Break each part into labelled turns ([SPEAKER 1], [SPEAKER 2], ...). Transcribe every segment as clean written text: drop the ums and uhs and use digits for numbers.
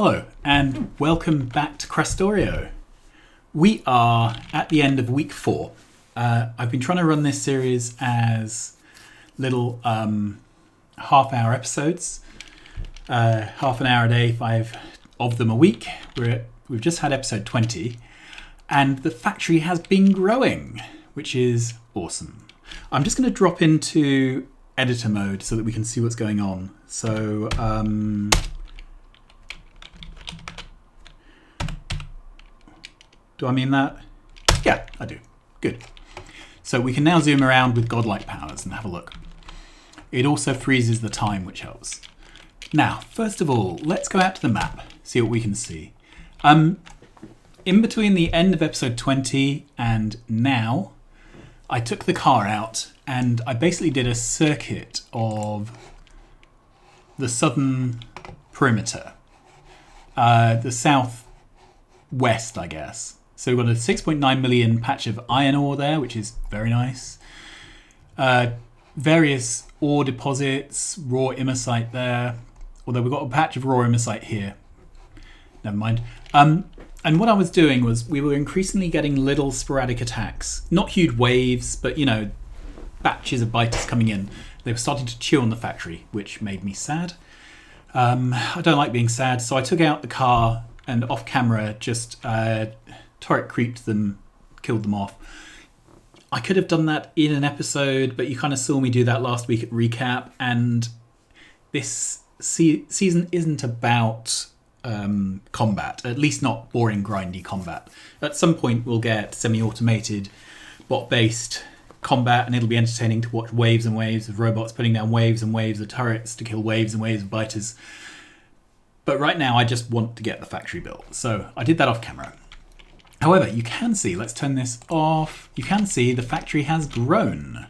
[SPEAKER 1] Hello and welcome back to Factorio. We are at the end of week 4. I've been trying to run this series as little half-hour episodes, half an hour a day, 5 of them a week. We've just had episode 20 and the factory has been growing, which is awesome. I'm just going to drop into editor mode so that we can see what's going on. So do I mean that? Yeah, I do. Good. So we can now zoom around with godlike powers and have a look. It also freezes the time, which helps. Now, first of all, let's go out to the map, see what we can see. In between the end of episode 20 and now, I took the car out and I basically did a circuit of the southern perimeter, the southwest, I guess. So we've got a 6.9 million patch of iron ore there, which is very nice. Various ore deposits, raw immersite there. Although we've got a patch of raw immersite here. Never mind. And what I was doing was we were increasingly getting little sporadic attacks. Not huge waves, but, you know, batches of biters coming in. They were starting to chew on the factory, which made me sad. I don't like being sad, so I took out the car and off camera just turret creeped them, killed them off. I could have done that in an episode, but you kind of saw me do that last week at recap, and this season isn't about combat, at least not boring, grindy combat. At some point we'll get semi-automated, bot-based combat, and it'll be entertaining to watch waves and waves of robots putting down waves and waves of turrets to kill waves and waves of biters. But right now I just want to get the factory built, so I did that off camera. However, you can see, let's turn this off, you can see the factory has grown.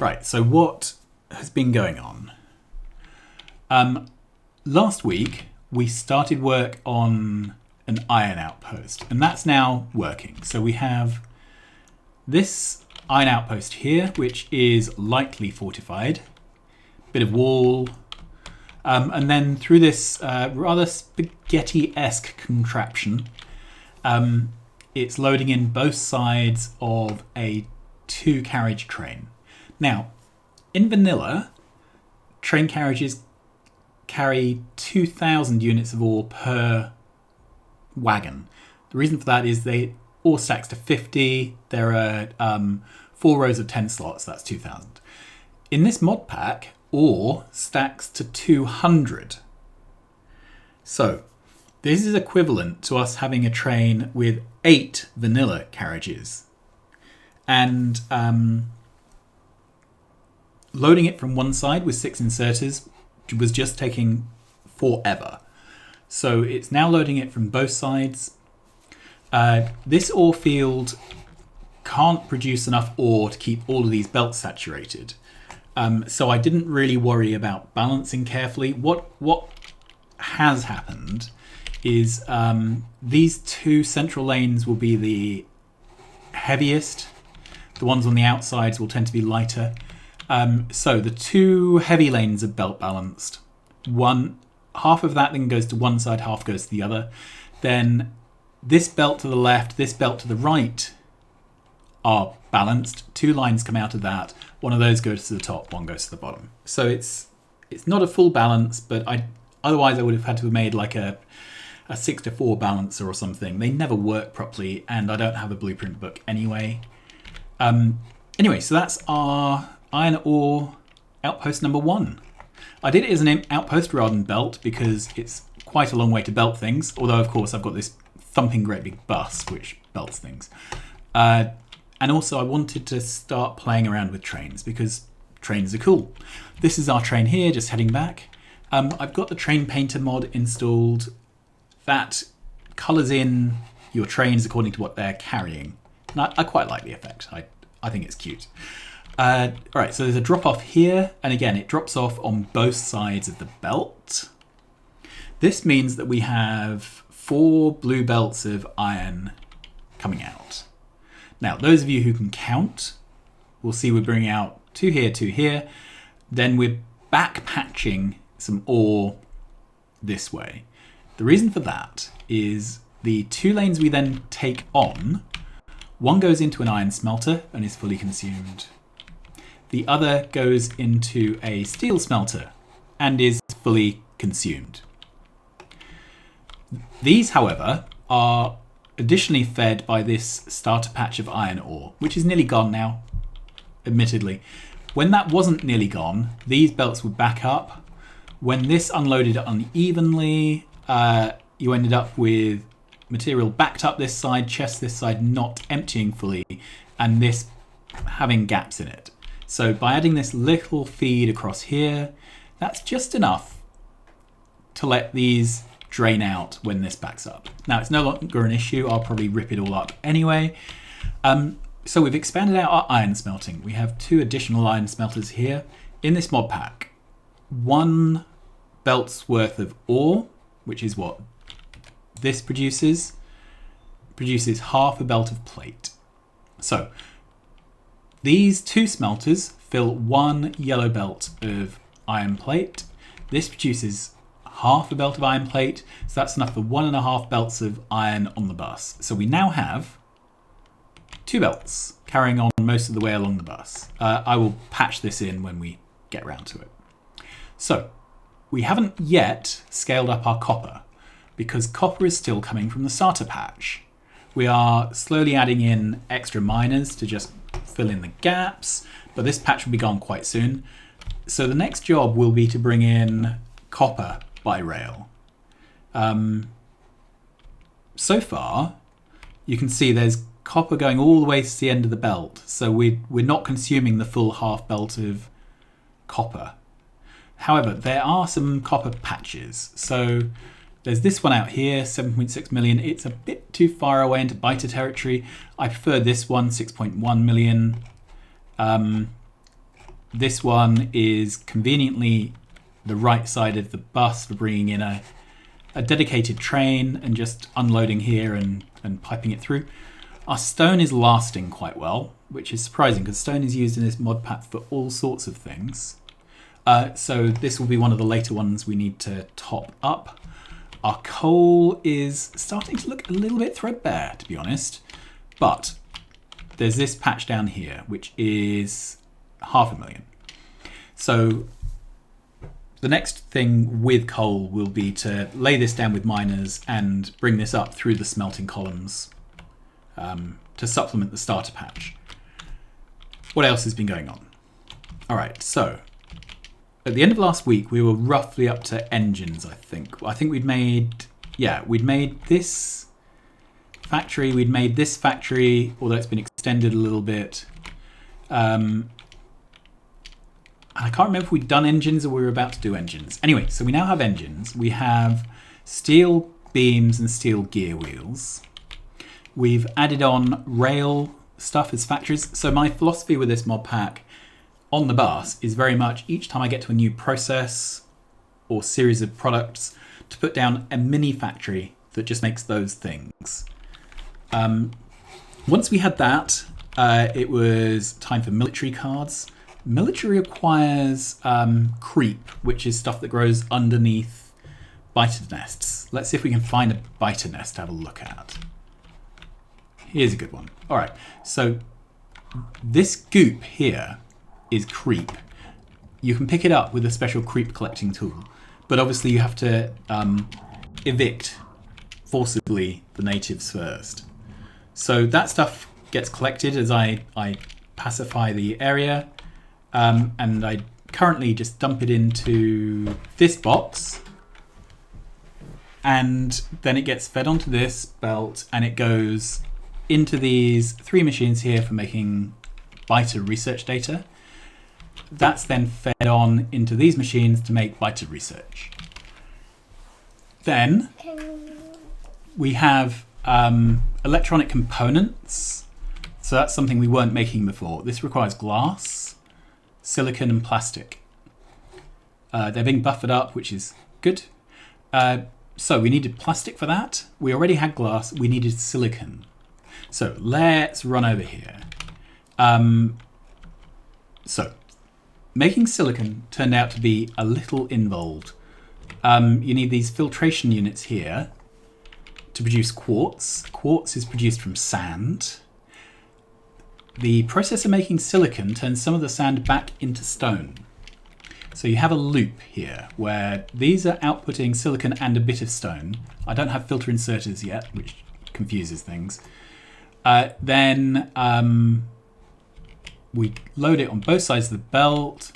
[SPEAKER 1] Right, so what has been going on? Last week, we started work on an iron outpost, and that's now working. So we have this iron outpost here, which is lightly fortified, bit of wall, and then through this rather spaghetti-esque contraption, it's loading in both sides of a 2-carriage train. Now, in vanilla, train carriages carry 2,000 units of ore per wagon. The reason for that is ore stacks to 50. There are 4 rows of 10 slots, that's 2,000. In this mod pack, ore stacks to 200. So this is equivalent to us having a train with 8 vanilla carriages and loading it from one side with 6 inserters was just taking forever. So it's now loading it from both sides. This ore field can't produce enough ore to keep all of these belts saturated. So I didn't really worry about balancing carefully. What has happened is these 2 central lanes will be the heaviest. The ones on the outsides will tend to be lighter. So the 2 heavy lanes are belt balanced. Half of that then goes to one side, half goes to the other. Then this belt to the left, this belt to the right are balanced. 2 lines come out of that. One of those goes to the top, one goes to the bottom. So it's not a full balance, but otherwise I would have had to have made like a 6-to-4 balancer or something. They never work properly, and I don't have a blueprint book anyway. Anyway, so that's our iron ore outpost number 1. I did it as an outpost rather than belt because it's quite a long way to belt things, although of course I've got this thumping great big bus which belts things. And also I wanted to start playing around with trains because trains are cool. This is our train here, just heading back. I've got the train painter mod installed that colours in your trains according to what they're carrying. And I quite like the effect. I think it's cute. Alright, so there's a drop off here, and again it drops off on both sides of the belt. This means that we have 4 blue belts of iron coming out. Now, those of you who can count will see we're bringing out 2 here, 2 here. Then we're back patching some ore this way. The reason for that is the 2 lanes we then take on, one goes into an iron smelter and is fully consumed. The other goes into a steel smelter and is fully consumed. These, however, are additionally fed by this starter patch of iron ore, which is nearly gone now, admittedly. When that wasn't nearly gone, these belts would back up. When this unloaded unevenly, you ended up with material backed up this side, chest this side not emptying fully, and this having gaps in it. So by adding this little feed across here, that's just enough to let these drain out when this backs up. Now it's no longer an issue, I'll probably rip it all up anyway. So we've expanded out our iron smelting. We have 2 additional iron smelters here. In this mod pack, 1 belt's worth of ore, which is what this produces half a belt of plate. So these 2 smelters fill 1 yellow belt of iron plate. This produces half a belt of iron plate, so that's enough for 1.5 belts of iron on the bus. So we now have 2 belts carrying on most of the way along the bus. I will patch this in when we get around to it. So we haven't yet scaled up our copper because copper is still coming from the starter patch. We are slowly adding in extra miners to just fill in the gaps, but this patch will be gone quite soon. So the next job will be to bring in copper by rail. So far, you can see there's copper going all the way to the end of the belt, so we're not consuming the full half belt of copper. However, there are some copper patches. So there's this one out here, 7.6 million. It's a bit too far away into biter territory. I prefer this one, 6.1 million. This one is conveniently the right side of the bus for bringing in a dedicated train and just unloading here and piping it through. Our stone is lasting quite well, which is surprising because stone is used in this mod pack for all sorts of things. So this will be one of the later ones we need to top up. Our coal is starting to look a little bit threadbare, to be honest, but there's this patch down here, which is 500,000. So the next thing with coal will be to lay this down with miners and bring this up through the smelting columns to supplement the starter patch. What else has been going on? All right, so at the end of last week, we were roughly up to engines, I think. I think we'd made this factory, we'd made this factory, although it's been extended a little bit. And I can't remember if we'd done engines or we were about to do engines. Anyway, so we now have engines. We have steel beams and steel gear wheels. We've added on rail stuff as factories. So my philosophy with this mod pack on the bus is very much each time I get to a new process or series of products to put down a mini factory that just makes those things. Once we had that, it was time for military cards. Military requires creep, which is stuff that grows underneath biter nests. Let's see if we can find a biter nest to have a look at. Here's a good one. All right, so this goop here is creep. You can pick it up with a special creep collecting tool, but obviously you have to evict forcibly the natives first. So that stuff gets collected as I pacify the area, and I currently just dump it into this box, and then it gets fed onto this belt and it goes into these 3 machines here for making biter research data. That's then fed on into these machines to make biter research. Then we have electronic components. So that's something we weren't making before. This requires glass, silicon and plastic. They're being buffered up, which is good. So we needed plastic for that. We already had glass. We needed silicon. So let's run over here. So making silicon turned out to be a little involved. you need these filtration units here to produce quartz. Quartz is produced from sand. The process of making silicon turns some of the sand back into stone. So you have a loop here where these are outputting silicon and a bit of stone. I don't have filter inserters yet, which confuses things. Then we load it on both sides of the belt.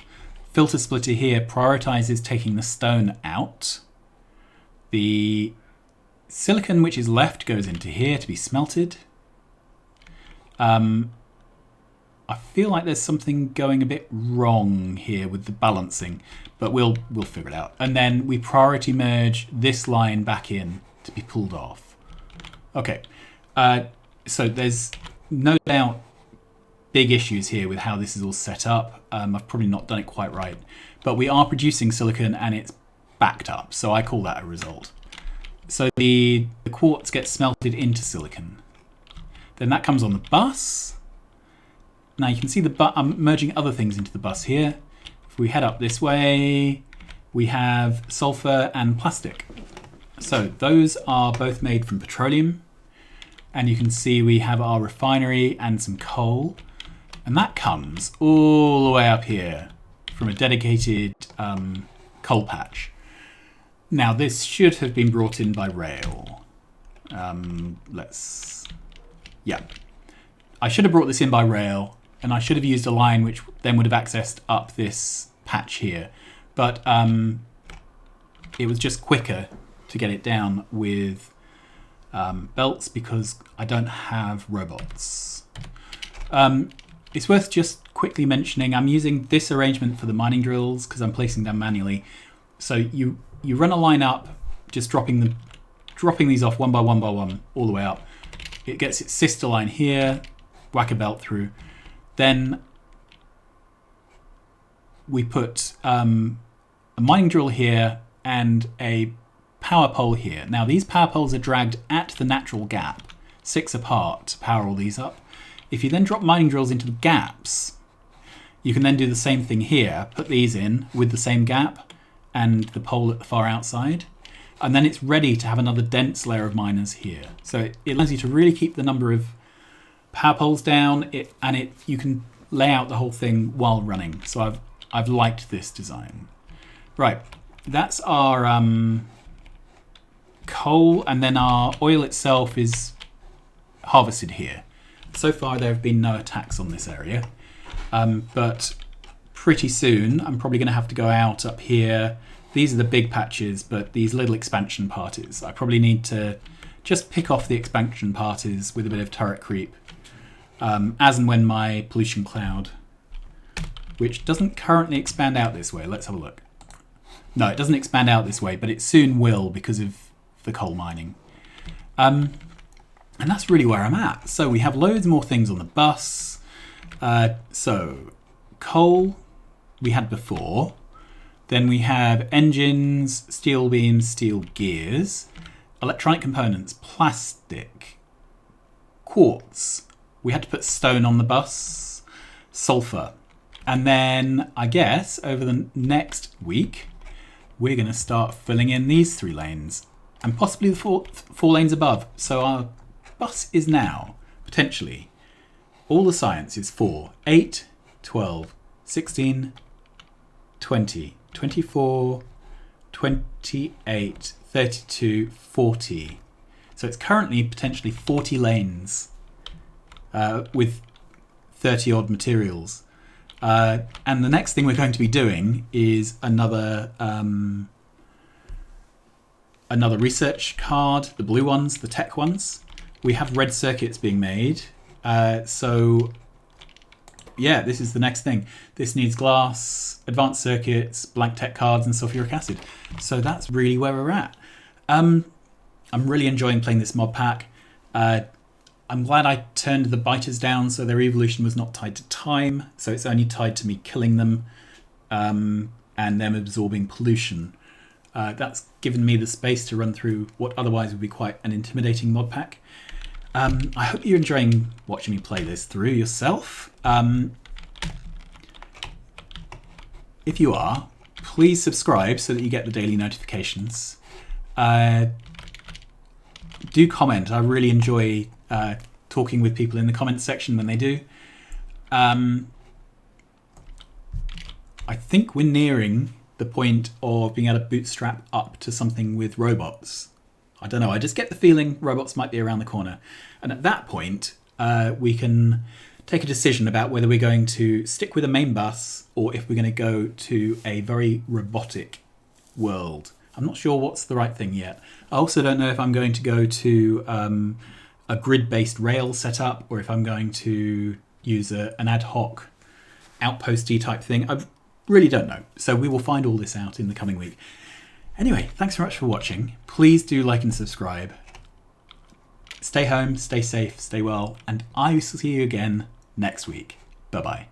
[SPEAKER 1] Filter splitter here prioritizes taking the stone out. The silicon which is left goes into here to be smelted. I feel like there's something going a bit wrong here with the balancing, but we'll figure it out. And then we priority merge this line back in to be pulled off. Okay, so there's no doubt big issues here with how this is all set up. I've probably not done it quite right, but we are producing silicon and it's backed up, so I call that a result. So the quartz gets smelted into silicon. Then that comes on the bus. Now you can see I'm merging other things into the bus here. If we head up this way, we have sulfur and plastic. So those are both made from petroleum. And you can see we have our refinery and some coal. And that comes all the way up here from a dedicated coal patch. Now this should have been brought in by rail. Yeah. I should have brought this in by rail. And I should have used a line which then would have accessed up this patch here. But it was just quicker to get it down with belts because I don't have robots. It's worth just quickly mentioning I'm using this arrangement for the mining drills because I'm placing them manually. So you run a line up, just dropping these off one by one all the way up. It gets its sister line here, whack a belt through. Then we put a mining drill here and a power pole here. Now these power poles are dragged at the natural gap, 6 apart to power all these up. If you then drop mining drills into the gaps, you can then do the same thing here, put these in with the same gap and the pole at the far outside. And then it's ready to have another dense layer of miners here. So it allows you to really keep the number of power poles down, you can lay out the whole thing while running. So I've liked this design. Right, that's our coal, and then our oil itself is harvested here. So far there have been no attacks on this area, but pretty soon I'm probably going to have to go out up here. These are the big patches, but these little expansion parties, I probably need to just pick off the expansion parties with a bit of turret creep. As and when my pollution cloud, which doesn't currently expand out this way. Let's have a look. No, it doesn't expand out this way, but it soon will because of the coal mining. And that's really where I'm at. So we have loads more things on the bus. So coal we had before. Then we have engines, steel beams, steel gears, electronic components, plastic, quartz. We had to put stone on the bus, sulfur. And then I guess over the next week, we're going to start filling in these 3 lanes and possibly the four lanes above. So our bus is now potentially all the science is 4, 8, 12, 16, 20, 24, 28, 32, 40. So it's currently potentially 40 lanes. With 30 odd materials. And the next thing we're going to be doing is another research card, the blue ones, the tech ones. We have red circuits being made. So yeah, this is the next thing. This needs glass, advanced circuits, blank tech cards, and sulfuric acid. So that's really where we're at. I'm really enjoying playing this mod pack. I'm glad I turned the biters down so their evolution was not tied to time, so it's only tied to me killing them and them absorbing pollution. That's given me the space to run through what otherwise would be quite an intimidating mod pack. I hope you're enjoying watching me play this through yourself. If you are, please subscribe so that you get the daily notifications. Do comment. I really enjoy talking with people in the comments section when they do. I think we're nearing the point of being able to bootstrap up to something with robots. I don't know, I just get the feeling robots might be around the corner. And at that point, we can take a decision about whether we're going to stick with a main bus or if we're going to go to a very robotic world. I'm not sure what's the right thing yet. I also don't know if I'm going to go to a grid-based rail setup or if I'm going to use an ad hoc outposty type thing. I really don't know. So we will find all this out in the coming week. Anyway, thanks very much for watching. Please do like and subscribe. Stay home, stay safe, stay well, and I will see you again next week. Bye-bye.